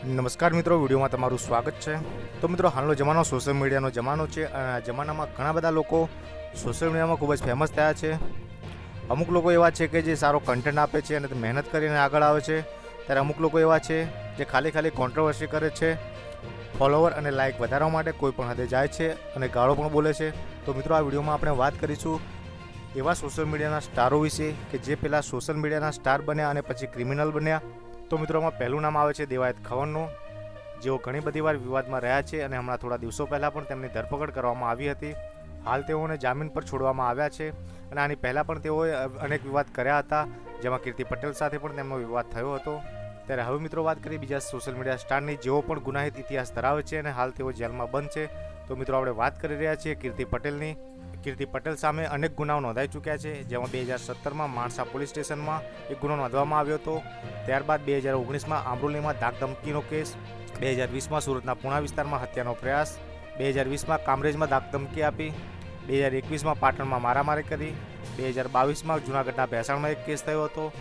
નમસ્કાર મિત્રો, વિડીયોમાં તમારું સ્વાગત છે। તો મિત્રો, હાલનો જમાનો સોશિયલ મીડિયાનો જમાનો છે અને આ જમાનામાં ઘણા બધા લોકો સોશિયલ મીડિયામાં ખૂબ જ ફેમસ થયા છે। અમુક લોકો એવા છે કે જે સારો કન્ટેન્ટ આપે છે અને મહેનત કરીને આગળ આવે છે, ત્યારે અમુક લોકો એવા છે જે ખાલી કોન્ટ્રોવર્સી કરે છે, ફોલોવર અને લાઇક વધારવા માટે કોઈ પણ હદે જાય છે અને ગાળો પણ બોલે છે। તો મિત્રો, આ વિડીયોમાં આપણે વાત કરીશું એવા સોશિયલ મીડિયાના સ્ટારો વિશે કે જે પહેલાં સોશિયલ મીડિયાના સ્ટાર બન્યા અને પછી ક્રિમિનલ બન્યા। તો મિત્રોમાં પહેલું નામ આવે છે દેવાયત ખવનનું, જેઓ ઘણી બધી વાર વિવાદમાં રહ્યા છે અને હમણાં થોડા દિવસો પહેલાં પણ તેમની ધરપકડ કરવામાં આવી હતી। હાલ તેઓને જામીન પર છોડવામાં આવ્યા છે અને આની પહેલાં પણ તેઓએ અનેક વિવાદ કર્યા હતા, જેમાં કીર્તિ પટેલ સાથે પણ તેમનો વિવાદ થયો હતો। ત્યારે હવે મિત્રો વાત કરીએ બીજા સોશિયલ મીડિયા સ્ટારની, જેઓ પણ ગુનાહિત ઇતિહાસ ધરાવે છે અને હાલ તેઓ જેલમાં બંધ છે। તો મિત્રો, આપણે વાત કરી રહ્યા છીએ કીર્તિ પટેલની। કીર્તિ પટેલ સામે અનેક ગુનાઓ નોંધાઈ ચૂક્યા છે, જેમાં 2017માં માણસા પોલીસ સ્ટેશનમાં એક ગુનો નોંધવામાં આવ્યો હતો। ત્યારબાદ 2019માં આંબરોલીમાં ધાકધમકીનો કેસ, 2020માં સુરતના પૂણા વિસ્તારમાં હત્યાનો પ્રયાસ, 2020માં કામરેજમાં ધાકધમકી આપી, 2021માં પાટણમાં મારામારી કરી, 2022માં જૂનાગઢના ભેસાણમાં એક કેસ થયો હતો,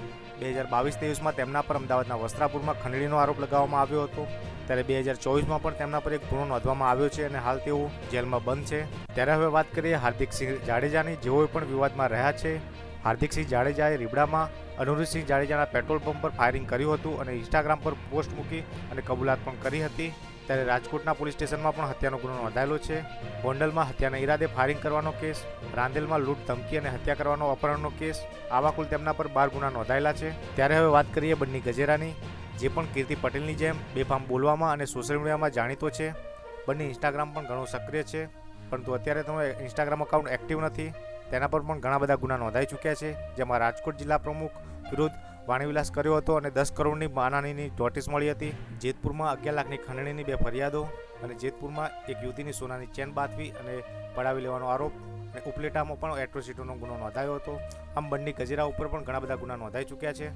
2022-23માં તેમના પર અમદાવાદના વસ્ત્રાપુરમાં ખંડણીનો આરોપ લગાવવામાં આવ્યો હતો। ત્યારે 2024માં પણ તેમના પર એક ગુનો નોંધવામાં આવ્યો છે અને હાલ તેઓ જેલમાં બંધ છે। ત્યારે હવે વાત કરીએ હાર્દિકસિંહ જાડેજાની, જેઓ પણ વિવાદમાં રહ્યા છે। હાર્દિકસિંહ જાડેજાએ રીબડામાં અનુરૂધસિંહ જાડેજાના પેટ્રોલ પંપ પર ફાયરિંગ કર્યું હતું અને ઇન્સ્ટાગ્રામ પર પોસ્ટ મૂકી અને કબૂલાત પણ કરી હતી। ત્યારે રાજકોટના પોલીસ સ્ટેશનમાં પણ હત્યાનો ગુનો નોંધાયેલો છે। ગોંડલમાં હત્યાના ઈરાદે ફાયરિંગ કરવાનો કેસ, રાંદેલમાં લૂંટ, ધમકી અને હત્યા કરવાનો અપહરણનો કેસ, આવા કુલ તેમના પર 12 ગુના નોંધાયેલા છે। ત્યારે હવે વાત કરીએ બન્ની ગજેરાની, જે પણ કીર્તિ પટેલની જેમ બેફામ બોલવામાં અને સોશિયલ મીડિયામાં જાણીતો છે। બન્ની ઇન્સ્ટાગ્રામ પણ ઘણું સક્રિય છે, પરંતુ અત્યારે તેનો ઇન્સ્ટાગ્રામ અકાઉન્ટ એક્ટિવ નથી। તેના પર પણ ઘણા બધા ગુના નોંધાઈ ચૂક્યા છે, જેમાં રાજકોટ જિલ્લા પ્રમુખ વિરુદ્ધ વાણીવિલાસ કર્યો હતો અને 10 કરોડની માનહાનિની નોટિસ મળી હતી। જેતપુરમાં 11 લાખની ખંડણીની 2 ફરિયાદો અને જેતપુરમાં એક યુવતીની સોનાની ચેન બાંધવી અને પડાવી લેવાનો આરોપ, અને ઉપલેટામાં પણ એટ્રોસિટીનો ગુનો નોંધાયો હતો। આમ બન્ની ગજેરા ઉપર પણ ઘણા બધા ગુના નોંધાઈ ચૂક્યા છે।